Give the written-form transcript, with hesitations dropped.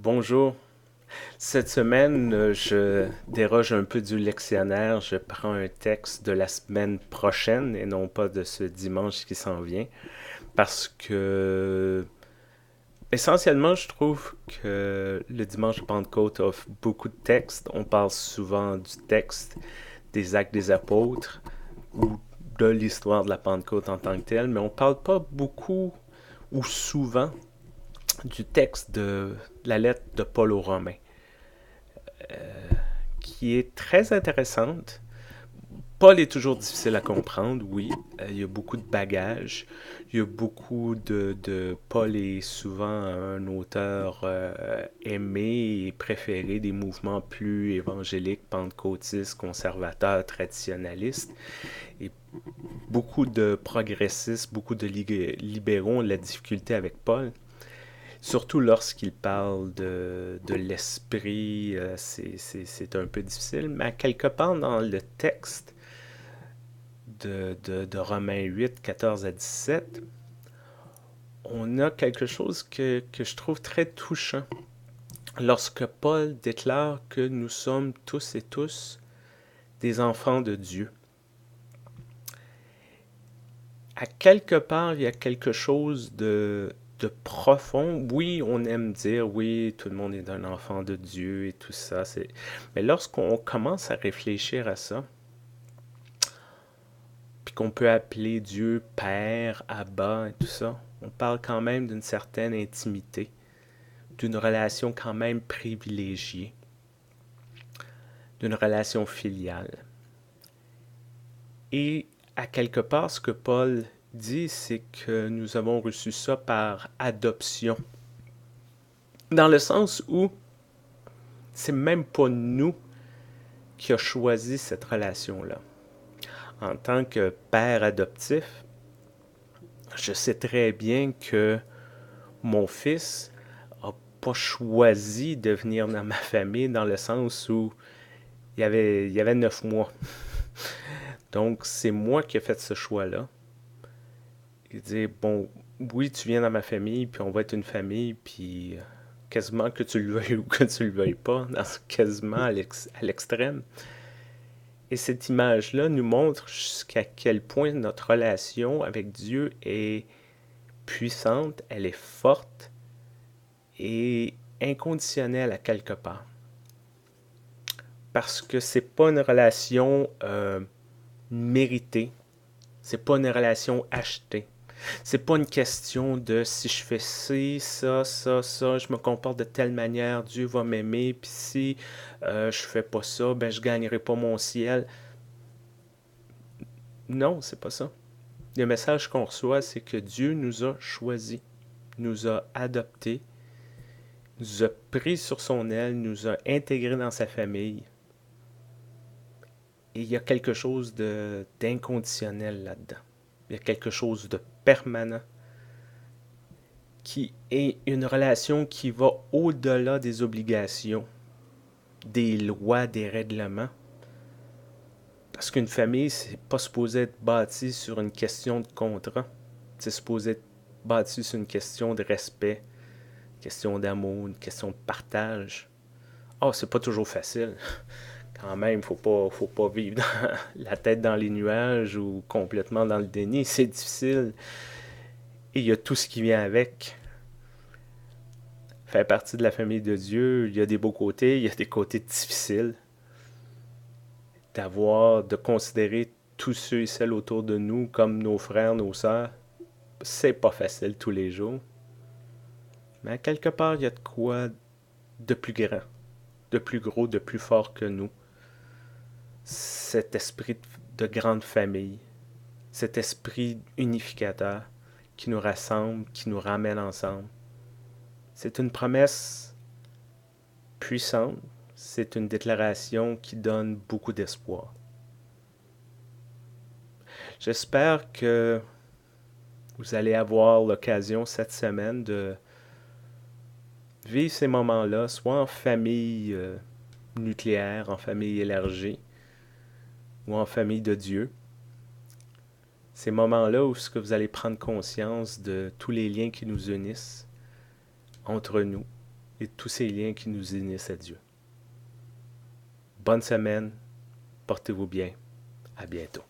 Bonjour. Cette semaine, je déroge un peu du lectionnaire. Je prends un texte de la semaine prochaine et non pas de ce dimanche qui s'en vient. Parce que, essentiellement, je trouve que le dimanche de Pentecôte offre beaucoup de textes. On parle souvent du texte des actes des apôtres ou de l'histoire de la Pentecôte en tant que telle, mais on parle pas beaucoup ou souvent du texte de la lettre de Paul aux Romains, qui est très intéressante. Paul est toujours difficile à comprendre, oui. Il y a beaucoup de bagages. Il y a beaucoup Paul est souvent un auteur aimé et préféré des mouvements plus évangéliques, pentecôtistes, conservateurs, traditionnalistes. Et beaucoup de progressistes, beaucoup de libéraux ont de la difficulté avec Paul. Surtout lorsqu'il parle de l'esprit, c'est un peu difficile. Mais à quelque part dans le texte de Romains 8, 14 à 17, on a quelque chose que je trouve très touchant. Lorsque Paul déclare que nous sommes tous et tous des enfants de Dieu. À quelque part, il y a quelque chose de profond. Oui, on aime dire, oui, tout le monde est un enfant de Dieu et tout ça. Mais lorsqu'on commence à réfléchir à ça, puis qu'on peut appeler Dieu Père, Abba et tout ça, on parle quand même d'une certaine intimité, d'une relation quand même privilégiée, d'une relation filiale. Et à quelque part, ce que Paul dit, c'est que nous avons reçu ça par adoption. Dans le sens où c'est même pas nous qui avons choisi cette relation-là. En tant que père adoptif, je sais très bien que mon fils n'a pas choisi de venir dans ma famille dans le sens où il y avait 9 mois. Donc, c'est moi qui ai fait ce choix-là. Il dit, bon, oui, tu viens dans ma famille, puis on va être une famille, puis quasiment que tu le veuilles ou que tu le veuilles pas, quasiment à l'extrême. Et cette image-là nous montre jusqu'à quel point notre relation avec Dieu est puissante, elle est forte et inconditionnelle à quelque part. Parce que c'est pas une relation méritée, c'est pas une relation achetée. C'est pas une question de si je fais ci, ça, je me comporte de telle manière, Dieu va m'aimer, puis si je fais pas ça, ben je gagnerai pas mon ciel. Non, c'est pas ça. Le message qu'on reçoit, c'est que Dieu nous a choisis, nous a adoptés, nous a pris sur son aile, nous a intégrés dans sa famille. Et il y a quelque chose d'inconditionnel là-dedans. Il y a quelque chose de permanent qui est une relation qui va au-delà des obligations, des lois, des règlements. Parce qu'une famille, c'est pas supposé être bâti sur une question de contrat. C'est supposé être bâti sur une question de respect, une question d'amour, une question de partage. Oh, c'est pas toujours facile. Quand même, faut pas vivre la tête dans les nuages ou complètement dans le déni. C'est difficile. Et il y a tout ce qui vient avec. Faire partie de la famille de Dieu, il y a des beaux côtés, il y a des côtés difficiles. De considérer tous ceux et celles autour de nous comme nos frères, nos sœurs, c'est pas facile tous les jours. Mais à quelque part, il y a de quoi de plus grand, de plus gros, de plus fort que nous. Cet esprit de grande famille, cet esprit unificateur qui nous rassemble, qui nous ramène ensemble. C'est une promesse puissante, c'est une déclaration qui donne beaucoup d'espoir. J'espère que vous allez avoir l'occasion cette semaine de vivre ces moments-là, soit en famille nucléaire, en famille élargie, ou en famille de Dieu. Ces moments-là où ce que vous allez prendre conscience de tous les liens qui nous unissent entre nous, et tous ces liens qui nous unissent à Dieu. Bonne semaine, portez-vous bien, à bientôt.